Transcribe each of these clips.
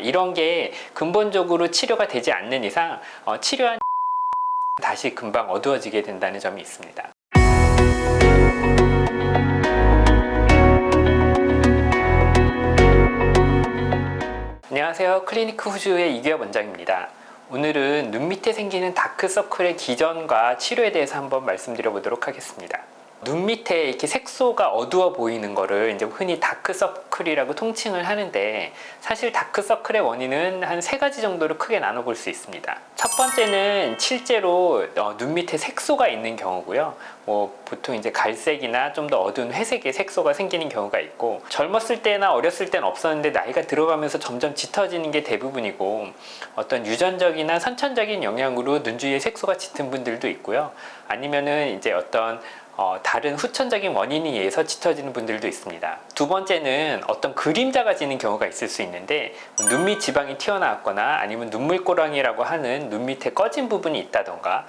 이런 게 근본적으로 치료가 되지 않는 이상 치료한 다시 금방 어두워지게 된다는 점이 있습니다. 안녕하세요. 클리니크 후주의 이규엽 원장입니다. 오늘은 눈 밑에 생기는 다크서클의 기전과 치료에 대해서 한번 말씀드려 보도록 하겠습니다. 눈 밑에 이렇게 색소가 어두워 보이는 거를 이제 흔히 다크서클이라고 통칭을 하는데, 사실 다크서클의 원인은 한 3가지 정도로 크게 나눠 볼 수 있습니다. 첫 번째는 실제로 눈 밑에 색소가 있는 경우고요. 보통 이제 갈색이나 좀 더 어두운 회색의 색소가 생기는 경우가 있고, 젊었을 때나 어렸을 때는 없었는데 나이가 들어가면서 점점 짙어지는 게 대부분이고, 어떤 유전적이나 선천적인 영향으로 눈 주위에 색소가 짙은 분들도 있고요. 아니면은 이제 어떤 다른 후천적인 원인에 의해서 짙어지는 분들도 있습니다. 두 번째는 어떤 그림자가 지는 경우가 있을 수 있는데, 눈 밑 지방이 튀어나왔거나 아니면 눈물꼬랑이라고 하는 눈 밑에 꺼진 부분이 있다던가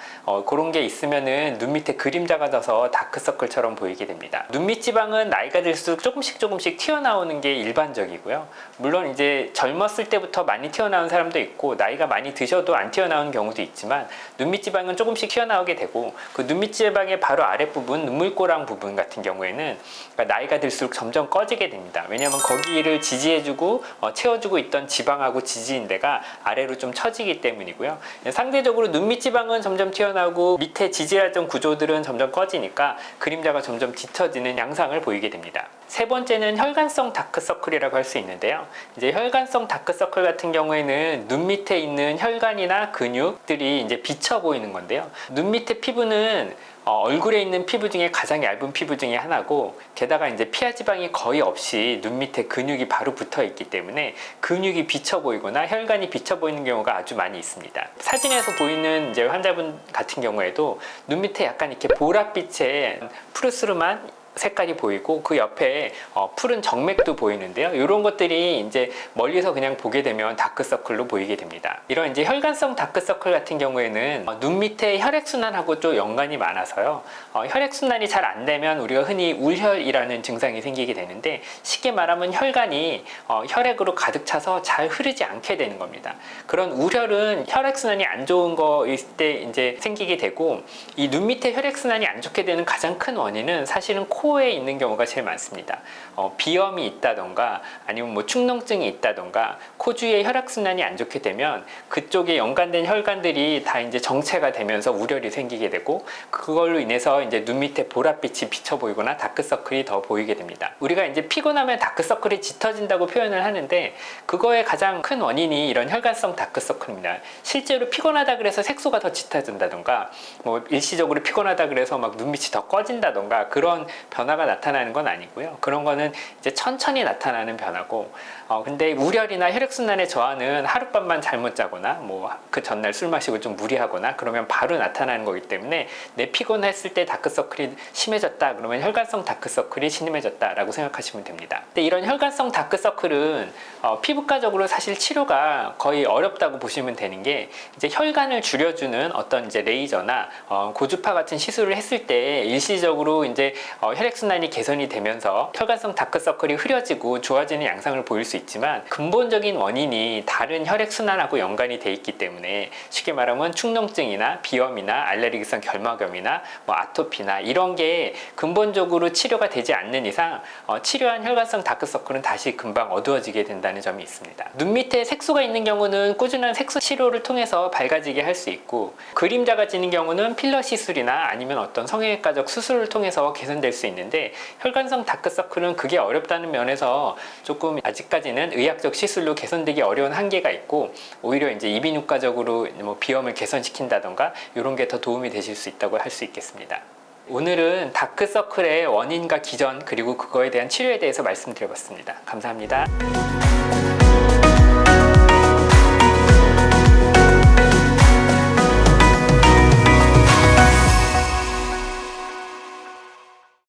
그런 게 있으면은 눈 밑에 그림자가 져서 다크서클처럼 보이게 됩니다. 눈 밑 지방은 나이가 들수록 조금씩 튀어나오는 게 일반적이고요. 물론 이제 젊었을 때부터 많이 튀어나온 사람도 있고, 나이가 많이 드셔도 안 튀어나오는 경우도 있지만, 눈 밑 지방은 조금씩 튀어나오게 되고, 그 눈 밑 지방의 바로 아랫부분 눈물꼬랑 부분 같은 경우에는 나이가 들수록 점점 꺼지게 됩니다. 왜냐하면 거기를 지지해주고 채워주고 있던 지방하고 지지인 데가 아래로 좀 처지기 때문이고요. 상대적으로 눈 밑 지방은 점점 튀어나오고 밑에 지지하던 구조들은 점점 꺼지니까 그림자가 점점 짙어지는 양상을 보이게 됩니다. 세 번째는 혈관성 다크서클이라고 할 수 있는데요. 이제 혈관성 다크서클 같은 경우에는 눈 밑에 있는 혈관이나 근육들이 이제 비쳐 보이는 건데요. 눈 밑에 피부는 얼굴에 있는 피부 중에 가장 얇은 피부 중에 하나고, 게다가 이제 피하 지방이 거의 없이 눈 밑에 근육이 바로 붙어 있기 때문에 근육이 비쳐 보이거나 혈관이 비쳐 보이는 경우가 아주 많이 있습니다. 사진에서 보이는 이제 환자분 같은 경우에도 눈 밑에 약간 이렇게 보랏빛의 푸르스름한 색깔이 보이고, 그 옆에 푸른 정맥도 보이는데요. 이런 것들이 이제 멀리서 그냥 보게 되면 다크서클로 보이게 됩니다. 이런 이제 혈관성 다크서클 같은 경우에는 눈 밑에 혈액순환하고 좀 연관이 많아서요. 혈액순환이 잘 안 되면 우리가 흔히 울혈이라는 증상이 생기게 되는데, 쉽게 말하면 혈관이 혈액으로 가득 차서 잘 흐르지 않게 되는 겁니다. 그런 울혈은 혈액순환이 안 좋은 거일 때 이제 생기게 되고, 이 눈 밑에 혈액순환이 안 좋게 되는 가장 큰 원인은 사실은 코에 있는 경우가 제일 많습니다. 비염이 있다던가 아니면 축농증이 있다던가 코 주위에 혈액순환이 안 좋게 되면 그쪽에 연관된 혈관들이 다 이제 정체가 되면서 울혈이 생기게 되고, 그걸로 인해서 이제 눈 밑에 보랏빛이 비쳐 보이거나 다크서클이 더 보이게 됩니다. 우리가 이제 피곤하면 다크서클이 짙어진다고 표현을 하는데, 그거의 가장 큰 원인이 이런 혈관성 다크서클입니다. 실제로 피곤하다 그래서 색소가 더 짙어진다던가, 일시적으로 피곤하다 그래서 막 눈밑이 더 꺼진다던가 그런 변화가 나타나는 건 아니고요. 그런 거는 이제 천천히 나타나는 변화고, 근데 울혈이나 혈액순환의 저하는 하룻밤만 잘못 자거나 그 전날 술 마시고 좀 무리하거나 그러면 바로 나타나는 거기 때문에, 내 피곤했을 때 다크서클이 심해졌다 그러면 혈관성 다크서클이 심해졌다라고 생각하시면 됩니다. 근데 이런 혈관성 다크서클은 피부과적으로 사실 치료가 거의 어렵다고 보시면 되는 게, 이제 혈관을 줄여주는 어떤 이제 레이저나 고주파 같은 시술을 했을 때 일시적으로 이제 혈액순환이 개선이 되면서 혈관성 다크서클이 흐려지고 좋아지는 양상을 보일 수 있지만, 근본적인 원인이 다른 혈액순환하고 연관이 돼 있기 때문에, 쉽게 말하면 축농증이나 비염이나 알레르기성 결막염이나 아토피나 이런 게 근본적으로 치료가 되지 않는 이상 치료한 혈관성 다크서클은 다시 금방 어두워지게 된다는 점이 있습니다. 눈 밑에 색소가 있는 경우는 꾸준한 색소 치료를 통해서 밝아지게 할 수 있고, 그림자가 지는 경우는 필러 시술이나 아니면 어떤 성형외과적 수술을 통해서 개선될 수 있는데, 혈관성 다크서클은 그게 어렵다는 면에서 조금 아직까지는 의학적 시술로 개선되기 어려운 한계가 있고, 오히려 이제 이비인후과적으로 비염을 개선시킨다던가 이런 게 더 도움이 되실 수 있다고 할 수 있겠습니다. 오늘은 다크서클의 원인과 기전 그리고 그거에 대한 치료에 대해서 말씀드려봤습니다. 감사합니다.